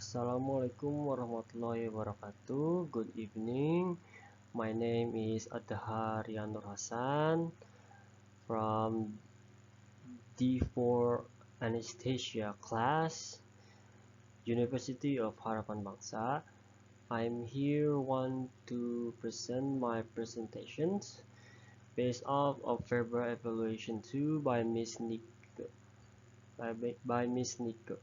Assalamualaikum warahmatullahi wabarakatuh. Good evening. My name is Adhariannur Hasan from D4 Anesthesia class, University of Harapan Bangsa. I'm here want to present my presentations based off of February evaluation 2 by Miss Nico. By Miss Nico.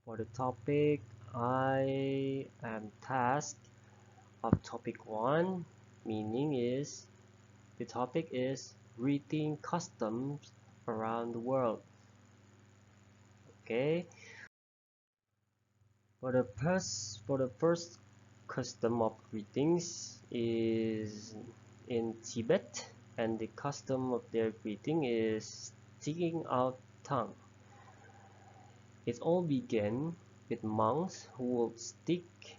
For the topic, I am tasked of topic 1, meaning is the topic is greeting customs around the world. Okay, for the first custom of greetings is in Tibet, and the custom of their greeting is sticking out tongue. It all began with monks who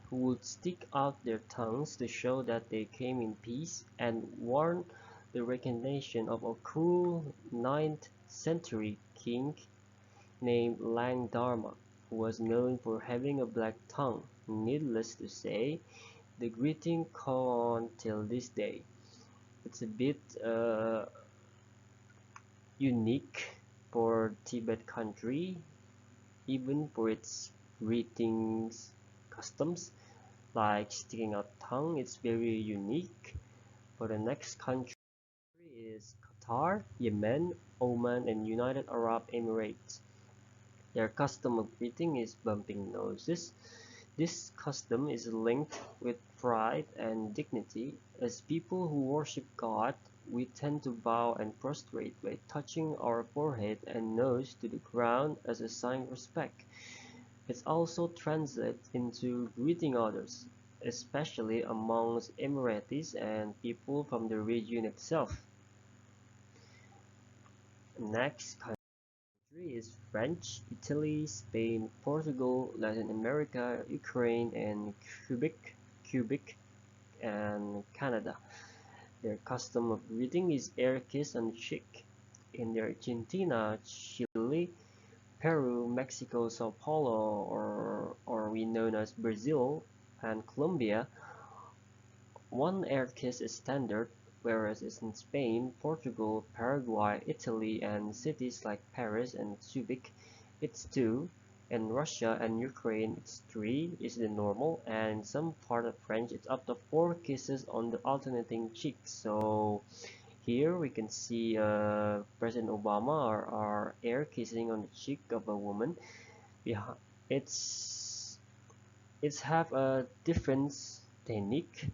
would stick out their tongues to show that they came in peace and warn the resignation of a cruel 9th century king named Lang Dharma, who was known for having a black tongue. Needless to say, the greeting go on till this day. It's a bit unique for Tibet country, even for its greetings customs, like sticking out tongue. It's very unique. For the next country is Qatar, Yemen, Oman, and United Arab Emirates. Their custom of greeting is bumping noses. This custom is linked with pride and dignity. As people who worship God, we tend to bow and prostrate by touching our forehead and nose to the ground as a sign of respect. It also translates into greeting others, especially amongst Emiratis and people from the region itself. Next country is French, Italy, Spain, Portugal, Latin America, Ukraine, and Quebec, and Canada. Their custom of greeting is air kiss on the cheek. In Argentina, Chile, Peru, Mexico, Sao Paulo, or we known as Brazil, and Colombia, one air kiss is standard, whereas in Spain, Portugal, Paraguay, Italy, and cities like Paris and Zurich, it's two. In Russia and Ukraine, it's three is the normal, and in some part of French, it's up to four kisses on the alternating cheeks. So here we can see President Obama are air kissing on the cheek of a woman. It's it's have a different technique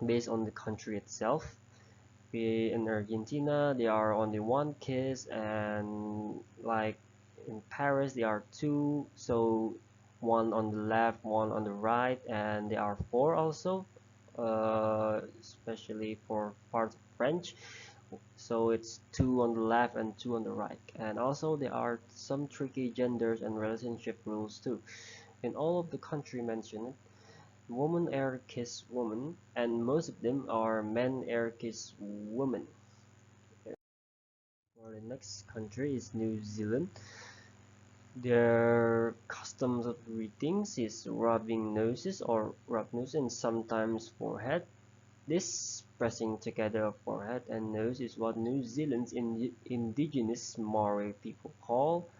based on the country itself. In Argentina, they are only one kiss, and like in Paris, they are two. So one on the left, one on the right, and there are four also, especially for parts of French. So it's two on the left and two on the right. And also there are some tricky genders and relationship rules too. In all of the country mentioned, women air kiss women, and most of them are men air kiss women. For the next country is New Zealand. Their customs of greetings is rubbing noses or rub nose and sometimes forehead. This pressing together of forehead and nose is what New Zealand's indigenous Maori people call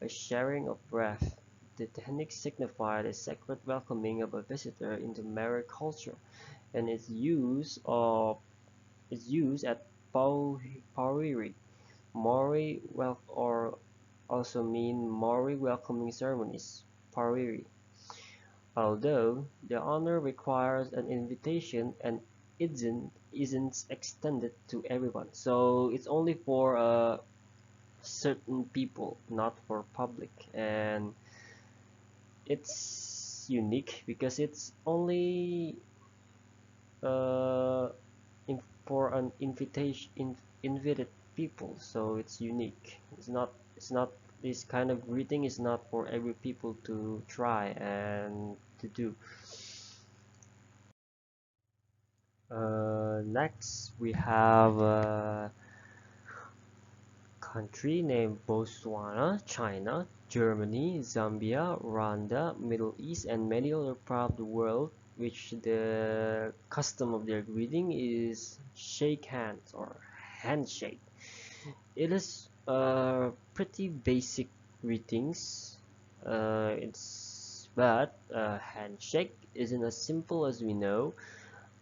a sharing of breath. The technique signified a sacred welcoming of a visitor into Maori culture, and is used at Pauriri, Maori or also mean Maori welcoming ceremonies, Pauriri. Although the honor requires an invitation and isn't extended to everyone, so it's only for certain people, not for public, and it's unique because it's only uh, for an invited people, so it's unique. It's not this kind of greeting is not for every people to try and to do. Next we have country named Botswana, China, Germany, Zambia, Rwanda, Middle East, and many other parts of the world, which the custom of their greeting is shake hands or handshake. It is pretty basic greetings. It's but handshake isn't as simple as we know.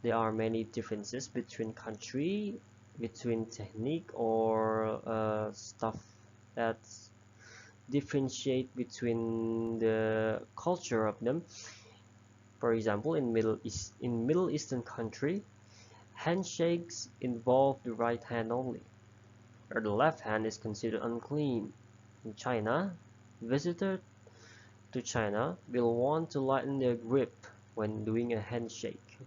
There are many differences between country, between technique or stuff that differentiate between the culture of them. For example, in Middle Eastern country, handshakes involve the right hand only, or the left hand is considered unclean. In China, visitors to China will want to lighten their grip when doing a handshake,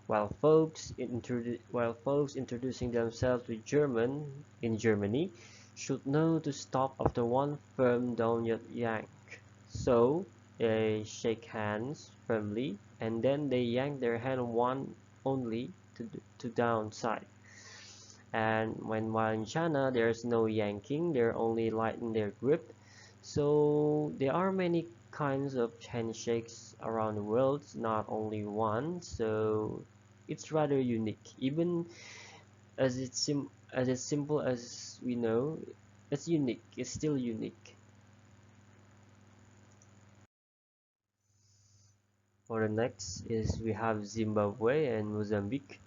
while folks introducing themselves to German in Germany should know to stop after one firm downward yank. So they shake hands firmly and then they yank their hand one only to downside. And while in China there's no yanking, they're only lighten their grip. So there are many kinds of handshakes around the world, not only one. So it's rather unique. Even as it's simple as we know, it's unique. It's still unique. For the next is we have Zimbabwe and Mozambique.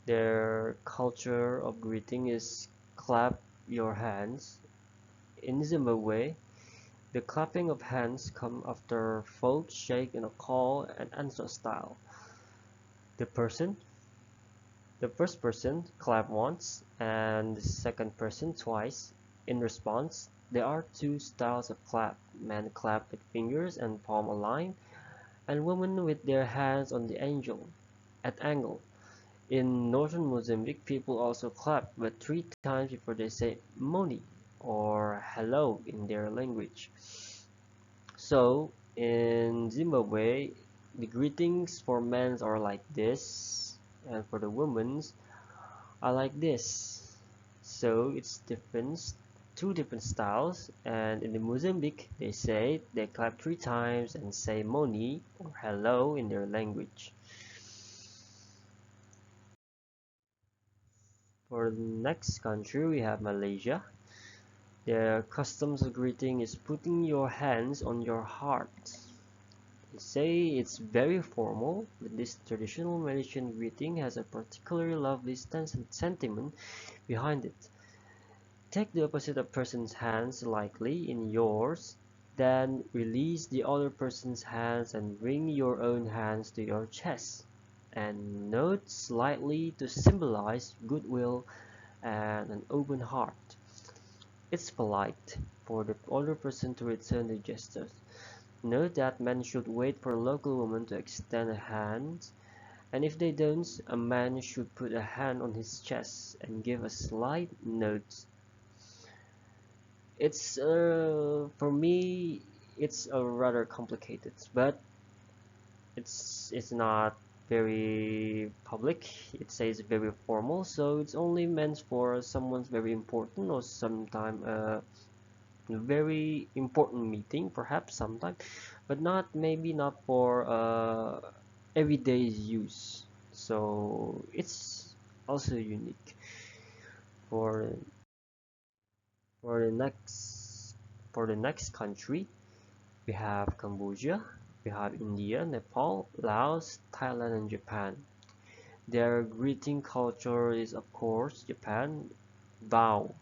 Their culture of greeting is clap your hands. In Zimbabwe, the clapping of hands comes after folks shake in a call and answer style. The person, the first person clap once and the second person twice. In response, there are two styles of clap. Men clap with fingers and palm aligned, and women with their hands on the angle. In northern Mozambique, people also clap, but three times before they say "moni" or "hello" in their language. So, in Zimbabwe, the greetings for men are like this, and for the women's are like this. So it's different, two different styles. And in the Mozambique, they clap three times and say "moni" or "hello" in their language. For the next country, we have Malaysia. Their customs of greeting is putting your hands on your heart. They say it's very formal, but this traditional Malaysian greeting has a particularly lovely sentiment behind it. Take the opposite of person's hands lightly in yours, then release the other person's hands and bring your own hands to your chest. And nod slightly to symbolize goodwill and an open heart. It's polite for the other person to return the gesture. Note that men should wait for a local woman to extend a hand, and if they don't, a man should put a hand on his chest and give a slight nod. It's for me, it's rather complicated, but it's not very public. It says very formal, so it's only meant for someone's very important or sometime very important meeting, perhaps sometime, but not maybe not for everyday use. So it's also unique for for the next for the next country. We have Cambodia, we have India, Nepal, Laos, Thailand, and Japan. Their greeting culture is, of course, Japan, bow.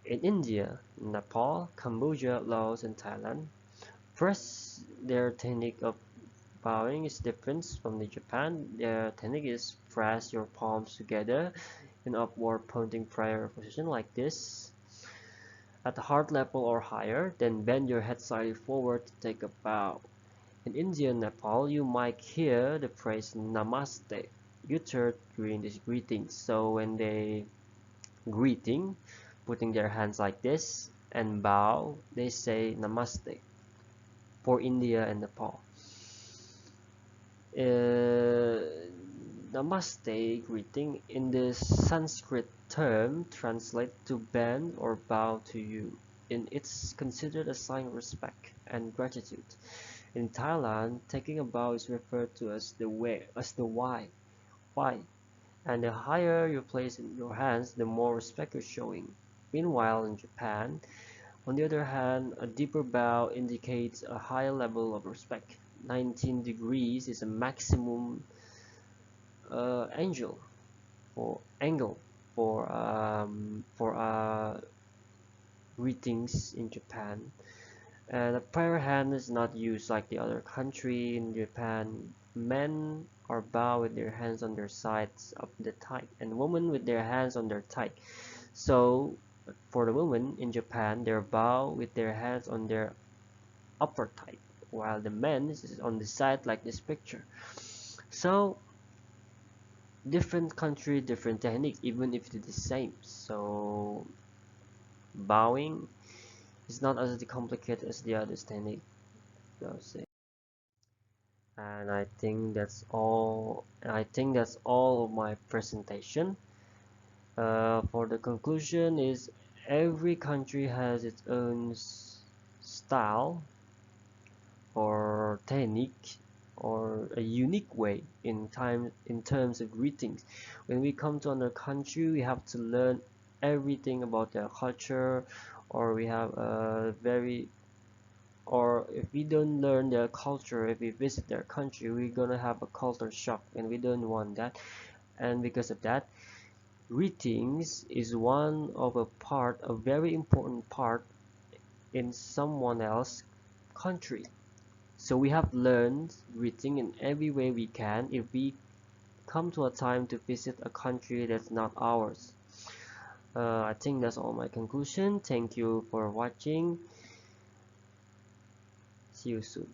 In India, Nepal, Cambodia, Laos, and Thailand, first, their technique of bowing is different from the Japan. Their technique is press your palms together in upward pointing prayer position like this at the heart level or higher, then bend your head slightly forward to take a bow. In India and Nepal, you might hear the phrase Namaste uttered during this greeting. So when they greeting, putting their hands like this and bow, they say Namaste for India and Nepal. Namaste greeting in the Sanskrit term translates to bend or bow to you, and it's considered a sign of respect and gratitude. In Thailand, taking a bow is referred to as the way, as the why, and the higher you place in your hands, the more respect you're showing. Meanwhile, in Japan, on the other hand, a deeper bow indicates a higher level of respect. 19 degrees is a maximum angle angle for greetings in Japan. And a prayer hand is not used like the other country. In Japan, men are bow with their hands on their sides of the thigh, and women with their hands on their thigh. So for the women in Japan, they bow with their hands on their upper thigh, while the men is on the side like this picture. So different country, different technique, even if it's the same. So bowing is not as complicated as the other technique. And I think that's all of my presentation. For the conclusion is every country has its own style or technique or a unique way in terms of greetings. When we come to another country, we have to learn everything about their culture, or we have a very or if we don't learn their culture, if we visit their country, we're gonna have a culture shock, and we don't want that. And because of that, greetings is one of a very important part in someone else's country. So we have learned greeting in every way we can if we come to a time to visit a country that's not ours. I think that's all my conclusion. Thank you for watching. See you soon.